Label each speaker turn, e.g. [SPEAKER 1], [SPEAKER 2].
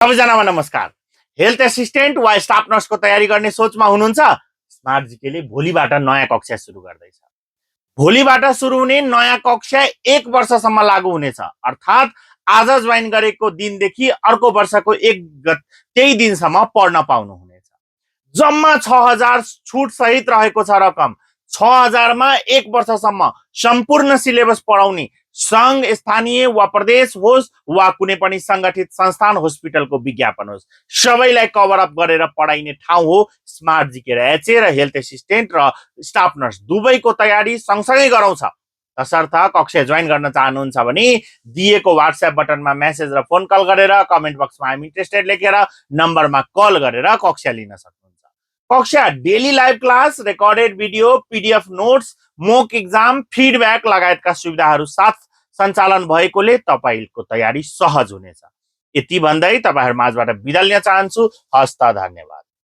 [SPEAKER 1] सबैजनामा नमस्कार। Health assistant वा staff नर्सको तयारी गर्ने सोचमा हुनुहुन्छ? स्मार्ट जीकेले भोलिबाट नयाँ कक्षा सुरु गर्दैछ। भोलिबाट सुरु हुने नयाँ कक्षा 1 वर्षसम्म लागू हुनेछ। अर्थात् आज जोइन गरेको दिनदेखि अर्को वर्षको 1 दिनसम्म पढ्न पाउनुहुनेछ। जम्मा 6000 छुट सहित रहेको छ रकम। 6000 मा 1 वर्षसम्म सम्पूर्ण सिलेबस पढाउने संघ, स्थानीय वा प्रदेश होस् वा कुनै पनि संगठित संस्थान हस्पिटलको विज्ञापन होस्, सबैलाई कभर अप गरेर पढाइने ठाउँ हो स्मार्ट जीके र एचए र हेल्थ एसिस्टेन्ट र स्टाफ नर्स दुवैको तयारी सँगसँगै गराउँछ। तसर्थ कक्षा जोइन गर्न चाहनुहुन्छ भने दिएको व्हाट्सएप बटनमा मेसेज र फोन कल गरेर कमेन्ट बक्समा आइम इन्ट्रेस्टेड लेखेर नम्बरमा कल गरेर कक्षा लिन सक्नुहुन्छ। कक्षा daily live class, recorded video, PDF notes, mock exam, feedback लगायतका सुविधाहरू साथ सञ्चालन भएकोले तपाईको तयारी सहज हुनेछ। यति भन्दै तपाईहरु माझबाट बिदा लिन चाहन्छु। हस्त धन्यवाद।